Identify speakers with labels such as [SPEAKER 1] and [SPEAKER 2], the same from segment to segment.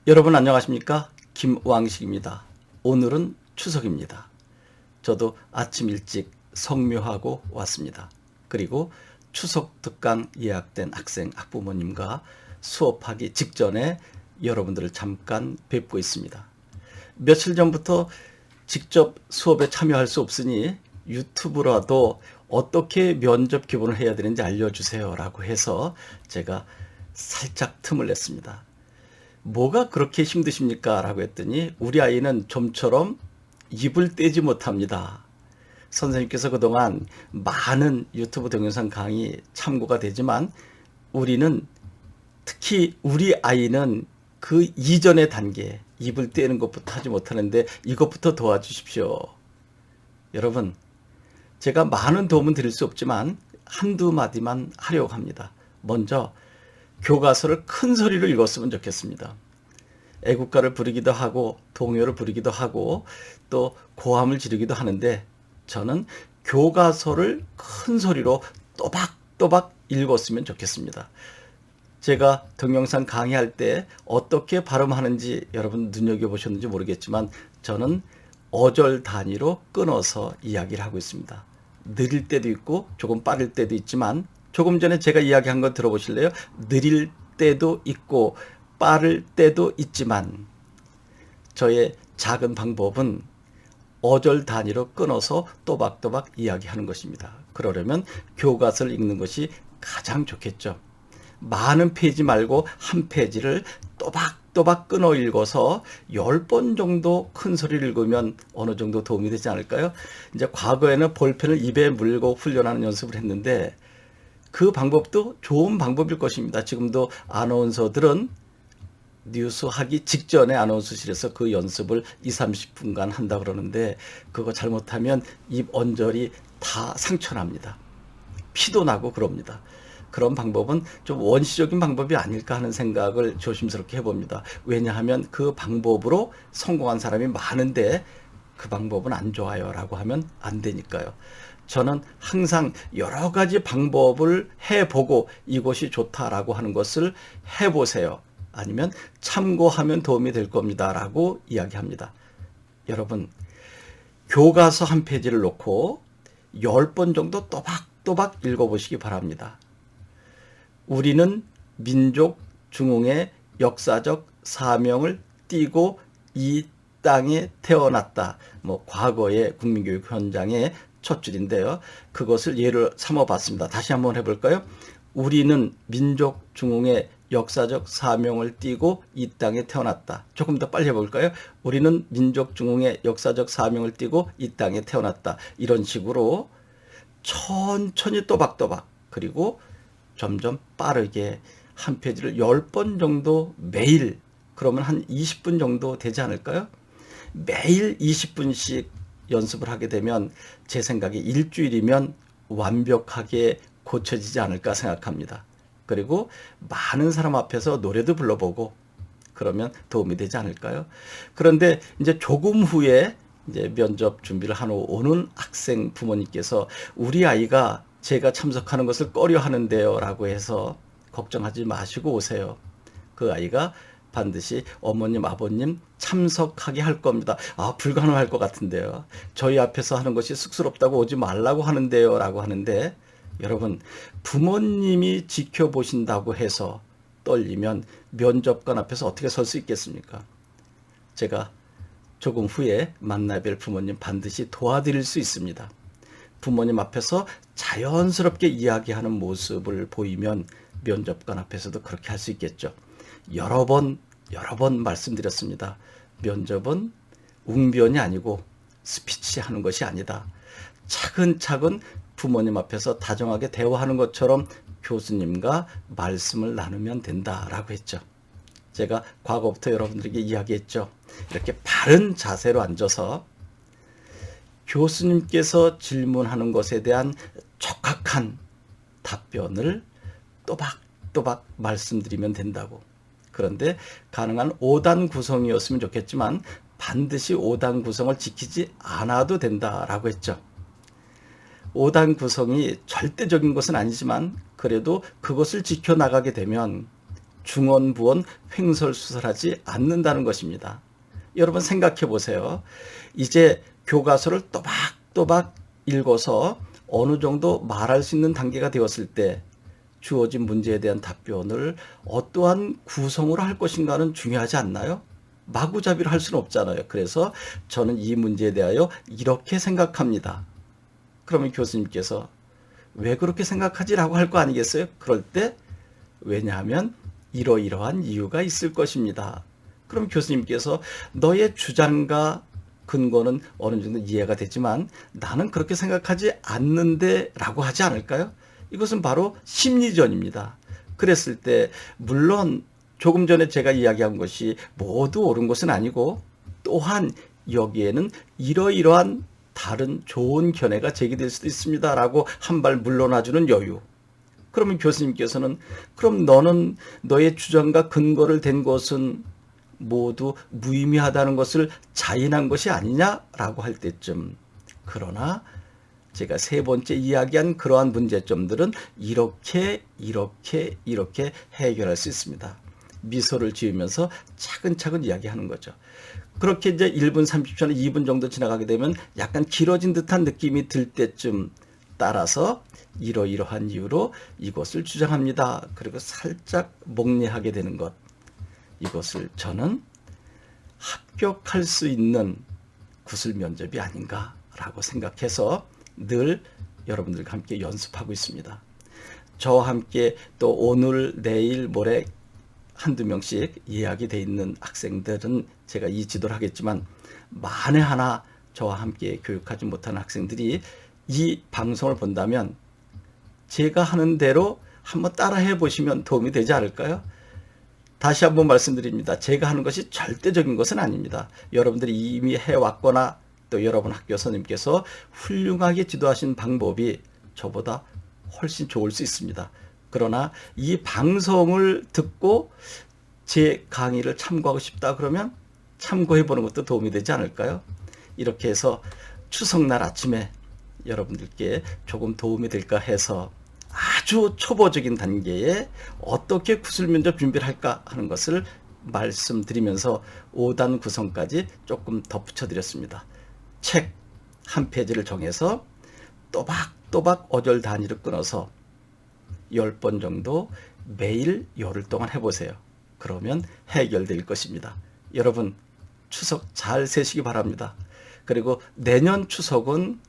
[SPEAKER 1] 여러분 안녕하십니까? 김왕식입니다. 오늘은 추석입니다. 저도 아침 일찍 성묘하고 왔습니다. 그리고 추석 특강 예약된 학생 학부모님과 수업하기 직전에 여러분들을 잠깐 뵙고 있습니다. 며칠 전부터 직접 수업에 참여할 수 없으니 유튜브라도 어떻게 면접 기본을 해야 되는지 알려주세요 라고 해서 제가 살짝 틈을 냈습니다. 뭐가 그렇게 힘드십니까? 라고 했더니 우리 아이는 좀처럼 입을 떼지 못합니다. 선생님께서 그동안 많은 유튜브 동영상 강의 참고가 되지만 우리는 특히 우리 아이는 그 이전의 단계 입을 떼는 것부터 하지 못하는데 이것부터 도와주십시오. 여러분 제가 많은 도움은 드릴 수 없지만 한두 마디만 하려고 합니다. 먼저 교과서를 큰 소리로 읽었으면 좋겠습니다. 애국가를 부르기도 하고 동요를 부르기도 하고 또 고함을 지르기도 하는데 저는 교과서를 큰 소리로 또박또박 읽었으면 좋겠습니다. 제가 동영상 강의할 때 어떻게 발음하는지 여러분 눈여겨보셨는지 모르겠지만 저는 어절 단위로 끊어서 이야기를 하고 있습니다. 느릴 때도 있고 조금 빠를 때도 있지만 조금 전에 제가 이야기한 거 들어보실래요? 느릴 때도 있고 빠를 때도 있지만 저의 작은 방법은 어절 단위로 끊어서 또박또박 이야기하는 것입니다. 그러려면 교과서를 읽는 것이 가장 좋겠죠. 많은 페이지 말고 한 페이지를 또박또박 끊어 읽어서 10번 정도 큰 소리를 읽으면 어느 정도 도움이 되지 않을까요? 이제 과거에는 볼펜을 입에 물고 훈련하는 연습을 했는데 그 방법도 좋은 방법일 것입니다. 지금도 아나운서들은 뉴스 하기 직전에 아나운서실에서 그 연습을 20-30분간 한다 그러는데 그거 잘못하면 입 언저리 다 상처납니다. 피도 나고 그럽니다. 그런 방법은 좀 원시적인 방법이 아닐까 하는 생각을 조심스럽게 해봅니다. 왜냐하면 그 방법으로 성공한 사람이 많은데 그 방법은 안 좋아요 라고 하면 안 되니까요. 저는 항상 여러 가지 방법을 해보고 이것이 좋다라고 하는 것을 해보세요. 아니면 참고하면 도움이 될 겁니다 라고 이야기합니다. 여러분 교과서 한 페이지를 놓고 10번 정도 또박또박 읽어보시기 바랍니다. 우리는 민족 중흥의 역사적 사명을 띠고 이 땅에 태어났다. 과거의 국민교육 현장의 첫 줄인데요. 그것을 예를 삼아 봤습니다. 다시 한번 해볼까요? 우리는 민족 중흥의 역사적 사명을 띠고 이 땅에 태어났다. 조금 더 빨리 해볼까요? 우리는 민족 중흥의 역사적 사명을 띠고 이 땅에 태어났다. 이런 식으로 천천히 또박또박 그리고 점점 빠르게 한 페이지를 10번 정도 매일 그러면 한 20분 정도 되지 않을까요? 매일 20분씩 연습을 하게 되면 제 생각에 일주일이면 완벽하게 고쳐지지 않을까 생각합니다. 그리고 많은 사람 앞에서 노래도 불러보고 그러면 도움이 되지 않을까요? 그런데 이제 조금 후에 이제 면접 준비를 하러 오는 학생 부모님께서 우리 아이가 제가 참석하는 것을 꺼려 하는데요 라고 해서 걱정하지 마시고 오세요. 그 아이가 반드시 어머님 아버님 참석하게 할 겁니다. 불가능할 것 같은데요. 저희 앞에서 하는 것이 쑥스럽다고 오지 말라고 하는데요 라고 하는데 여러분 부모님이 지켜보신다고 해서 떨리면 면접관 앞에서 어떻게 설 수 있겠습니까? 제가 조금 후에 만나야 될 부모님 반드시 도와드릴 수 있습니다. 부모님 앞에서 자연스럽게 이야기하는 모습을 보이면 면접관 앞에서도 그렇게 할 수 있겠죠. 여러 번 말씀드렸습니다. 면접은 웅변이 아니고 스피치 하는 것이 아니다. 차근차근 부모님 앞에서 다정하게 대화하는 것처럼 교수님과 말씀을 나누면 된다라고 했죠. 제가 과거부터 여러분들에게 이야기했죠. 이렇게 바른 자세로 앉아서 교수님께서 질문하는 것에 대한 적확한 답변을 또박또박 말씀드리면 된다고. 그런데 가능한 5단 구성이었으면 좋겠지만 반드시 5단 구성을 지키지 않아도 된다라고 했죠. 5단 구성이 절대적인 것은 아니지만 그래도 그것을 지켜나가게 되면 중언부언 횡설수설하지 않는다는 것입니다. 여러분 생각해 보세요. 이제 교과서를 또박또박 읽어서 어느 정도 말할 수 있는 단계가 되었을 때 주어진 문제에 대한 답변을 어떠한 구성으로 할 것인가는 중요하지 않나요? 마구잡이로 할 수는 없잖아요. 그래서 저는 이 문제에 대하여 이렇게 생각합니다. 그러면 교수님께서 왜 그렇게 생각하지라고 할 거 아니겠어요? 그럴 때 왜냐하면 이러이러한 이유가 있을 것입니다. 그럼 교수님께서 너의 주장과 근거는 어느 정도 이해가 되지만 나는 그렇게 생각하지 않는데 라고 하지 않을까요? 이것은 바로 심리전입니다. 그랬을 때 물론 조금 전에 제가 이야기한 것이 모두 옳은 것은 아니고 또한 여기에는 이러이러한 다른 좋은 견해가 제기될 수도 있습니다 라고 한 발 물러나주는 여유. 그러면 교수님께서는 그럼 너는 너의 주장과 근거를 댄 것은 모두 무의미하다는 것을 자인한 것이 아니냐라고 할 때쯤, 그러나 제가 세 번째 이야기한 그러한 문제점들은 이렇게 해결할 수 있습니다. 미소를 지으면서 차근차근 이야기하는 거죠. 그렇게 이제 1분 30초나 2분 정도 지나가게 되면 약간 길어진 듯한 느낌이 들 때쯤 따라서 이러이러한 이유로 이것을 주장합니다. 그리고 살짝 목례하게 되는 것. 이것을 저는 합격할 수 있는 구술 면접이 아닌가라고 생각해서 늘 여러분들과 함께 연습하고 있습니다. 저와 함께 또 오늘, 내일, 모레 한두 명씩 예약이 돼 있는 학생들은 제가 이 지도를 하겠지만 만에 하나 저와 함께 교육하지 못하는 학생들이 이 방송을 본다면 제가 하는 대로 한번 따라해 보시면 도움이 되지 않을까요? 다시 한번 말씀드립니다. 제가 하는 것이 절대적인 것은 아닙니다. 여러분들이 이미 해왔거나 또 여러분 학교 선생님께서 훌륭하게 지도하신 방법이 저보다 훨씬 좋을 수 있습니다. 그러나 이 방송을 듣고 제 강의를 참고하고 싶다 그러면 참고해 보는 것도 도움이 되지 않을까요? 이렇게 해서 추석날 아침에 여러분들께 조금 도움이 될까 해서 아주 초보적인 단계에 어떻게 구술 면접 준비를 할까 하는 것을 말씀드리면서 5단 구성까지 조금 덧붙여 드렸습니다. 책 한 페이지를 정해서 또박또박 어절 단위로 끊어서 10번 정도 매일 열흘 동안 해보세요. 그러면 해결될 것입니다. 여러분 추석 잘 세시기 바랍니다. 그리고 내년 추석은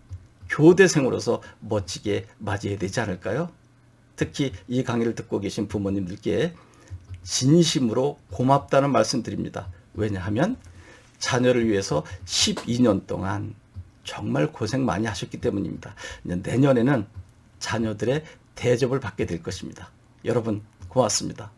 [SPEAKER 1] 교대생으로서 멋지게 맞이해야 되지 않을까요? 특히 이 강의를 듣고 계신 부모님들께 진심으로 고맙다는 말씀 드립니다. 왜냐하면 자녀를 위해서 12년 동안 정말 고생 많이 하셨기 때문입니다. 내년에는 자녀들의 대접을 받게 될 것입니다. 여러분 고맙습니다.